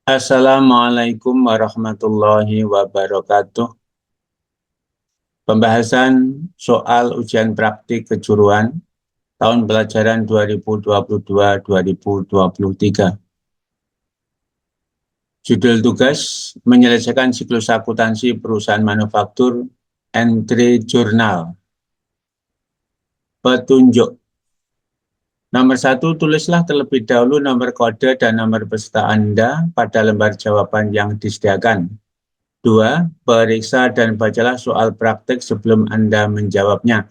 Assalamualaikum warahmatullahi wabarakatuh. Pembahasan soal ujian praktik kejuruan tahun pelajaran 2022-2023. Judul tugas, menyelesaikan siklus akuntansi perusahaan manufaktur, entry jurnal. Petunjuk. Nomor 1, tulislah terlebih dahulu nomor kode dan nomor peserta Anda pada lembar jawaban yang disediakan. 2. Periksa dan bacalah soal praktik sebelum Anda menjawabnya.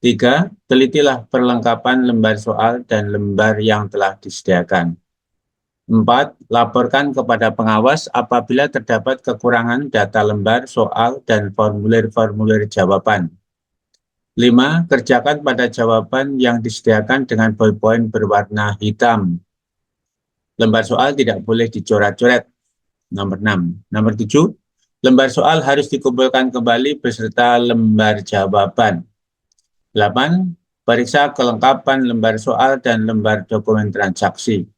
3. Telitilah perlengkapan lembar soal dan lembar yang telah disediakan. 4. Laporkan kepada pengawas apabila terdapat kekurangan data lembar soal dan formulir-formulir jawaban. 5. Kerjakan pada jawaban yang disediakan dengan ballpoint berwarna hitam. Lembar soal tidak boleh dicoret-coret. Nomor 6. Nomor 7. Lembar soal harus dikumpulkan kembali beserta lembar jawaban. 8. Periksa kelengkapan lembar soal dan lembar dokumen transaksi.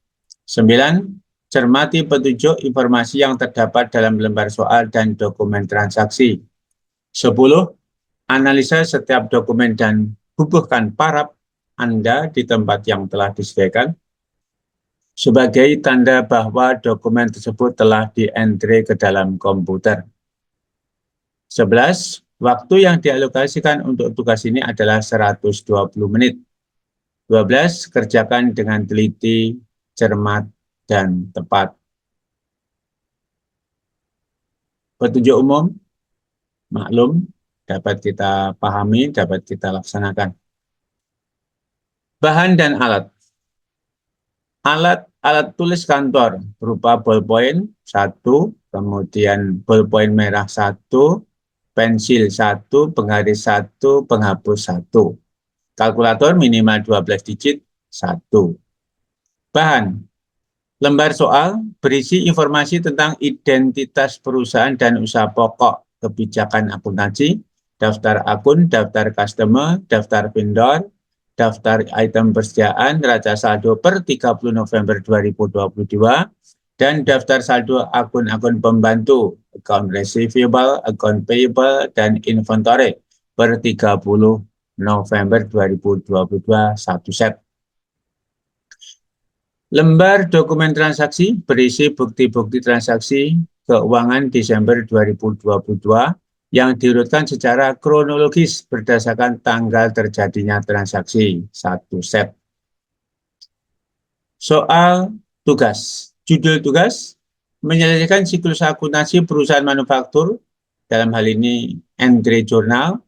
9. Cermati petunjuk informasi yang terdapat dalam lembar soal dan dokumen transaksi. 10. Analisa setiap dokumen dan bubuhkan paraf Anda di tempat yang telah disediakan sebagai tanda bahwa dokumen tersebut telah di-entry ke dalam komputer. 11. Waktu yang dialokasikan untuk tugas ini adalah 120 menit. 12. Kerjakan dengan teliti, cermat, dan tepat. Petunjuk umum, maklum, dapat kita pahami, dapat kita laksanakan. Bahan dan alat. Alat tulis kantor berupa ballpoint 1, kemudian ballpoint merah 1, pensil 1, penggaris 1, penghapus 1. Kalkulator minimal 12 digit 1. Bahan. Lembar soal berisi informasi tentang identitas perusahaan dan usaha pokok, kebijakan akuntansi, daftar akun, daftar customer, daftar vendor, daftar item persediaan, neraca saldo per 30 November 2022, dan daftar saldo akun-akun pembantu, account receivable, account payable, dan inventory per 30 November 2022, 1 set. Lembar dokumen transaksi berisi bukti-bukti transaksi keuangan Desember 2022 yang diurutkan secara kronologis berdasarkan tanggal terjadinya transaksi, 1 set. Soal tugas. Judul tugas, menyelesaikan siklus akuntansi perusahaan manufaktur, dalam hal ini entry jurnal.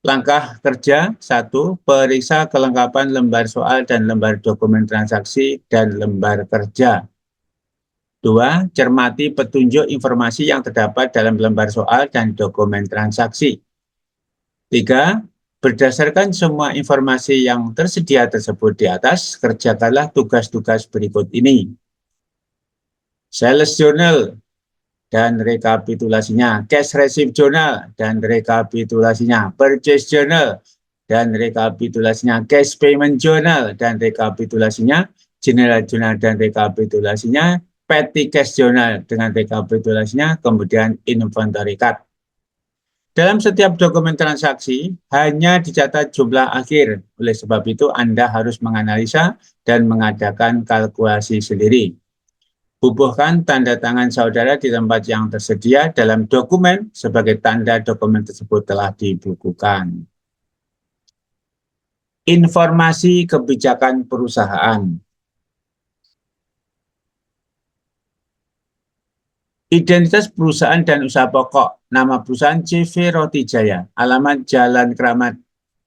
Langkah kerja, 1. Periksa kelengkapan lembar soal dan lembar dokumen transaksi dan lembar kerja. 2. Cermati petunjuk informasi yang terdapat dalam lembar soal dan dokumen transaksi. 3. Berdasarkan semua informasi yang tersedia tersebut di atas, kerjakanlah tugas-tugas berikut ini. Sales journal dan rekapitulasinya, cash receipt journal dan rekapitulasinya, purchase journal dan rekapitulasinya, cash payment journal dan rekapitulasinya, general journal dan rekapitulasinya, petty cash journal dengan rekapitulasinya, kemudian inventory card. Dalam setiap dokumen transaksi hanya dicatat jumlah akhir. Oleh sebab itu Anda harus menganalisa dan mengadakan kalkulasi sendiri. Bubuhkan tanda tangan saudara di tempat yang tersedia dalam dokumen sebagai tanda dokumen tersebut telah dibukukan. Informasi kebijakan perusahaan. Identitas perusahaan dan usaha pokok. Nama perusahaan CV Roti Jaya. Alamat Jalan Kramat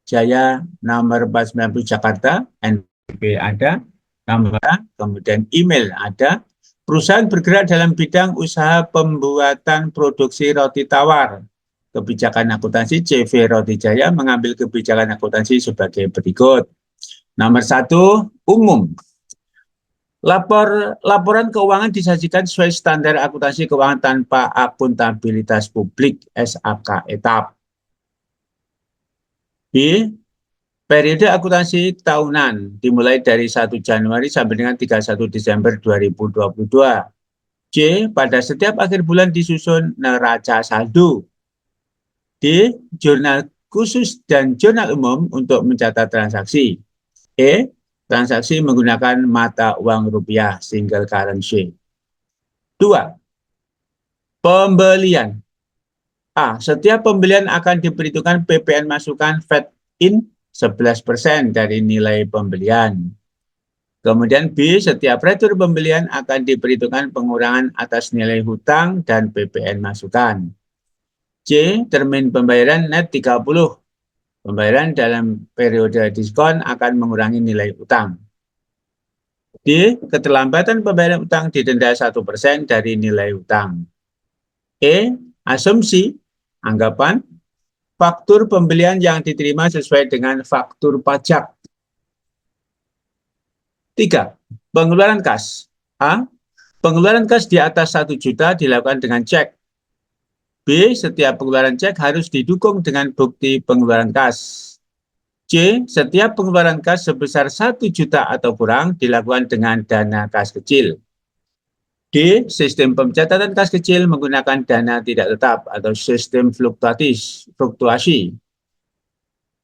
Jaya nomor 490 Jakarta. NPWP ada. Nomor, kemudian email ada. Perusahaan bergerak dalam bidang usaha pembuatan produksi roti tawar. Kebijakan akuntansi CV Roti Jaya mengambil kebijakan akuntansi sebagai berikut. Nomor 1, umum. Laporan keuangan disajikan sesuai standar akuntansi keuangan tanpa akuntabilitas publik (SAK) etap. B. Periode akuntansi tahunan dimulai dari 1 Januari sampai dengan 31 Desember 2022. C. Pada setiap akhir bulan disusun neraca saldo. D. Jurnal khusus dan jurnal umum untuk mencatat transaksi. E. Transaksi menggunakan mata uang rupiah single currency. 2. Pembelian. A. Setiap pembelian akan diperhitungkan PPN masukan Fed-in 11% dari nilai pembelian. Kemudian B. Setiap retur pembelian akan diperhitungkan pengurangan atas nilai hutang dan PPN masukan. C. Termin pembayaran net 30. Pembayaran dalam periode diskon akan mengurangi nilai utang. D. Keterlambatan pembayaran utang didenda 1% dari nilai utang. E. Asumsi, anggapan, faktur pembelian yang diterima sesuai dengan faktur pajak. 3. Pengeluaran kas. A. Pengeluaran kas di atas 1 juta dilakukan dengan cek. B. Setiap pengeluaran cek harus didukung dengan bukti pengeluaran kas. C. Setiap pengeluaran kas sebesar 1 juta atau kurang dilakukan dengan dana kas kecil. D. Sistem pencatatan kas kecil menggunakan dana tidak tetap atau sistem fluktuasi.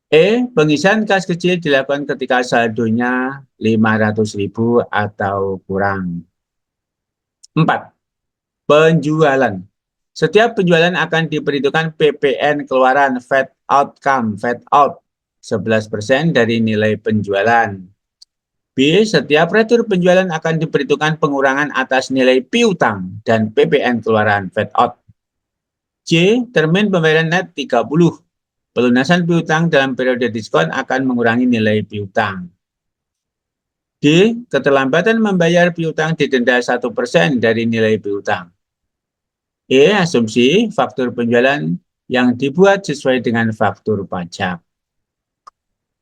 E. Pengisian kas kecil dilakukan ketika saldonya 500.000 atau kurang. 4. Penjualan. Setiap penjualan akan diperhitungkan PPN keluaran Fed outcome, Fed out 11% dari nilai penjualan. B. Setiap retur penjualan akan diperhitungkan pengurangan atas nilai piutang dan PPN keluaran Fed out. C. Termin pembayaran net 30. Pelunasan piutang dalam periode diskon akan mengurangi nilai piutang. D. Keterlambatan membayar piutang didenda 1% dari nilai piutang. E. Asumsi faktur penjualan yang dibuat sesuai dengan faktur pajak.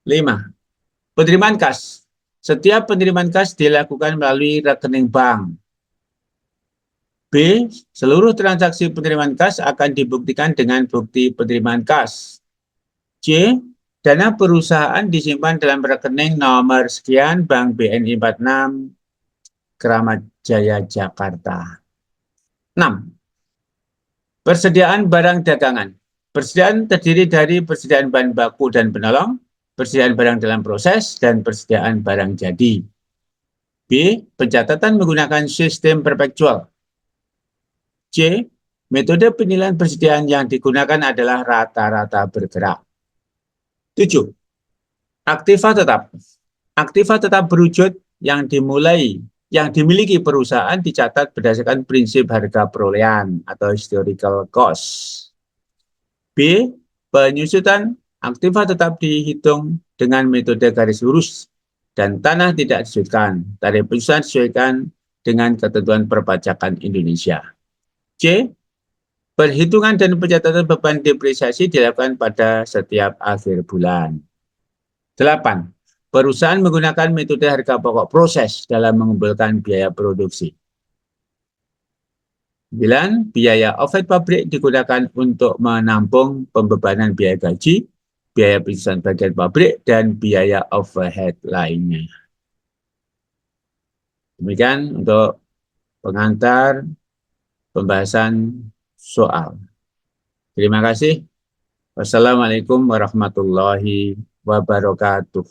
5. Penerimaan kas. Setiap penerimaan kas dilakukan melalui rekening bank. B. Seluruh transaksi penerimaan kas akan dibuktikan dengan bukti penerimaan kas. C. Dana perusahaan disimpan dalam rekening nomor sekian Bank BNI 46 Kramat Jaya Jakarta. 6. Persediaan barang dagangan. Persediaan terdiri dari persediaan bahan baku dan penolong, persediaan barang dalam proses, dan persediaan barang jadi. B. Pencatatan menggunakan sistem perpetual. C. Metode penilaian persediaan yang digunakan adalah rata-rata bergerak. 7. Aktiva tetap. Aktiva tetap berwujud yang dimiliki perusahaan dicatat berdasarkan prinsip harga perolehan atau historical cost. B. Penyusutan aktiva tetap dihitung dengan metode garis lurus dan tanah tidak disebutkan. Tarif penyusutan disesuaikan dengan ketentuan perpajakan Indonesia. C. Perhitungan dan pencatatan beban depresiasi dilakukan pada setiap akhir bulan. 8. Perusahaan menggunakan metode harga pokok proses dalam mengumpulkan biaya produksi. 9. Biaya overhead pabrik digunakan untuk menampung pembebanan biaya gaji, biaya penyusunan bagian pabrik, dan biaya overhead lainnya. Demikian untuk pengantar pembahasan soal. Terima kasih. Wassalamualaikum warahmatullahi wabarakatuh.